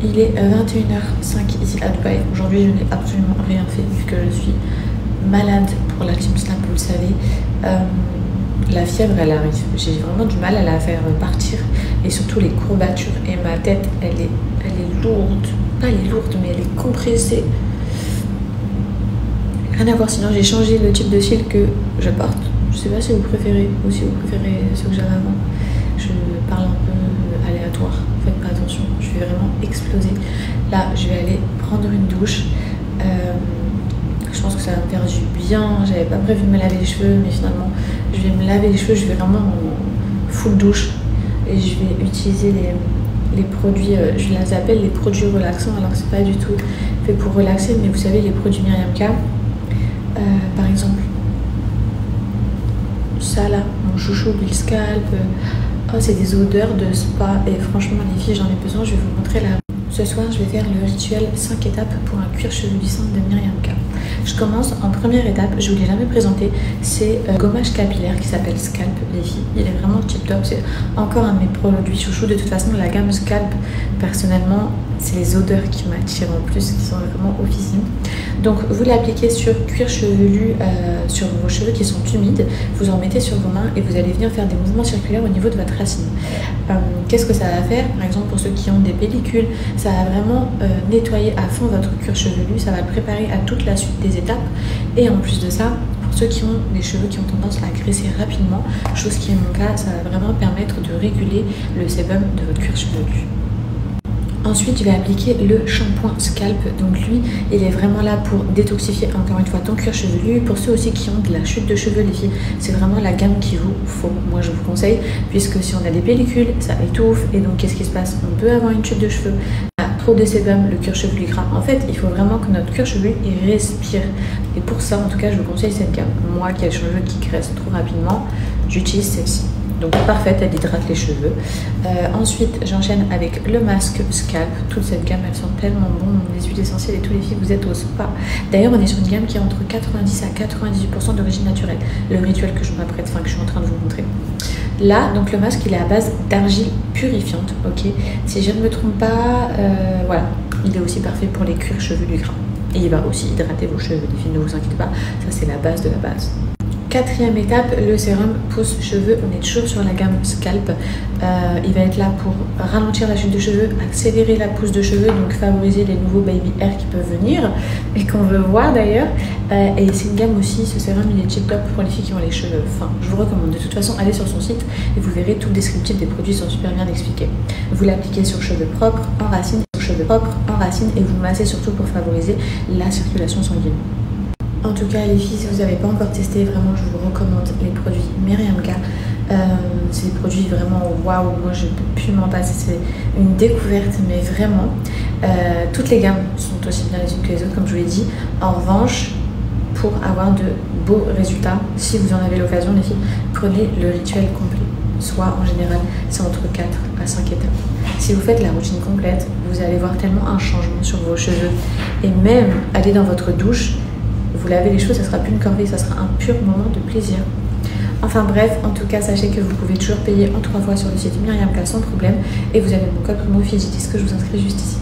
Il est 21h05 ici à Dubaï. Aujourd'hui, je n'ai absolument rien fait vu que je suis malade pour la Team Snap, vous le savez. La fièvre, elle arrive. J'ai vraiment du mal à la faire partir. Et surtout les courbatures. Et ma tête, elle est lourde. Pas elle est lourde, mais elle est compressée. Rien à voir, sinon j'ai changé le type de cils que je porte. Je sais pas si vous préférez ou si vous préférez ce que j'avais avant. Je parle un peu aléatoire, faites pas attention, je vais vraiment exploser. Là, je vais aller prendre une douche. Je pense que ça va me faire du bien. J'avais pas prévu de me laver les cheveux, mais finalement, je vais me laver les cheveux. Je vais vraiment en full douche et je vais utiliser les produits, je les appelle les produits relaxants, alors que c'est pas du tout fait pour relaxer, mais vous savez, les produits Myriam K, par exemple, ça là, mon chouchou Bill Scalp. Oh, c'est des odeurs de spa et franchement les filles, j'en ai besoin. Je vais vous montrer là. Ce soir, je vais faire le rituel 5 étapes pour un cuir chevelu de Myriam K. Je commence en première étape, je ne vous l'ai jamais présenté, c'est gommage capillaire qui s'appelle Scalp, les filles. Il est vraiment tip top, c'est encore un de mes produits chouchous. De toute façon, la gamme Scalp, personnellement, c'est les odeurs qui m'attirent en plus, qui sont vraiment officines. Donc, vous l'appliquez sur cuir chevelu, sur vos cheveux qui sont humides, vous en mettez sur vos mains et vous allez venir faire des mouvements circulaires au niveau de votre racine. Qu'est-ce que ça va faire? Par exemple, pour ceux qui ont des pellicules, ça va vraiment nettoyer à fond votre cuir chevelu, ça va le préparer à toute la suite des étapes. Et en plus de ça, pour ceux qui ont des cheveux qui ont tendance à graisser rapidement, chose qui est mon cas, ça va vraiment permettre de réguler le sébum de votre cuir chevelu. Ensuite, je vais appliquer le shampoing Scalp. Donc lui, il est vraiment là pour détoxifier encore une fois ton cuir chevelu. Pour ceux aussi qui ont de la chute de cheveux, les filles, c'est vraiment la gamme qu'il vous faut. Moi, je vous conseille, puisque si on a des pellicules, ça étouffe. Et donc, qu'est-ce qui se passe? On peut avoir une chute de cheveux, trop de sébum, le cuir chevelu gras. En fait, il faut vraiment que notre cuir chevelu il respire. Et pour ça, en tout cas, je vous conseille cette gamme. Moi, qui ai les cheveux qui graissent trop rapidement, j'utilise celle-ci. Donc parfaite, elle hydrate les cheveux. Ensuite, j'enchaîne avec le masque Scalp. Toute cette gamme, elles sont tellement bonnes. Les huiles essentielles et tous les filles, vous êtes au spa. D'ailleurs, on est sur une gamme qui est entre 90 à 98% d'origine naturelle. Le rituel que je m'apprête, enfin que je suis en train de vous montrer. Là, donc le masque, il est à base d'argile purifiante. Ok, si je ne me trompe pas, voilà, il est aussi parfait pour les cuirs chevelus gras. Et il va aussi hydrater vos cheveux. Les filles, ne vous inquiétez pas, ça c'est la base de la base. Quatrième étape, le sérum pousse-cheveux. On est toujours sur la gamme Scalp. Il va être là pour ralentir la chute de cheveux, accélérer la pousse de cheveux, donc favoriser les nouveaux baby hair qui peuvent venir et qu'on veut voir d'ailleurs. Et c'est une gamme aussi, ce sérum il est tip top pour les filles qui ont les cheveux fins. Je vous recommande de toute façon, allez sur son site et vous verrez tout le descriptif des produits sont super bien expliqués. Vous l'appliquez sur cheveux propres, en racines, et vous massez surtout pour favoriser la circulation sanguine. En tout cas les filles, si vous n'avez pas encore testé, vraiment je vous recommande les produits Myriam K. C'est des produits vraiment waouh, moi je ne peux plus m'en passer, c'est une découverte mais vraiment. Toutes les gammes sont aussi bien les unes que les autres comme je vous l'ai dit. En revanche, pour avoir de beaux résultats, si vous en avez l'occasion les filles, prenez le rituel complet. Soit en général c'est entre 4 à 5 étapes. Si vous faites la routine complète, vous allez voir tellement un changement sur vos cheveux. Et même aller dans votre douche, vous lavez les cheveux, ça sera plus une corvée, ça sera un pur moment de plaisir. Enfin bref, en tout cas, sachez que vous pouvez toujours payer en 3 fois sur le site Myriam K sans problème. Et vous avez mon code promo FIDI10 que je vous inscris juste ici.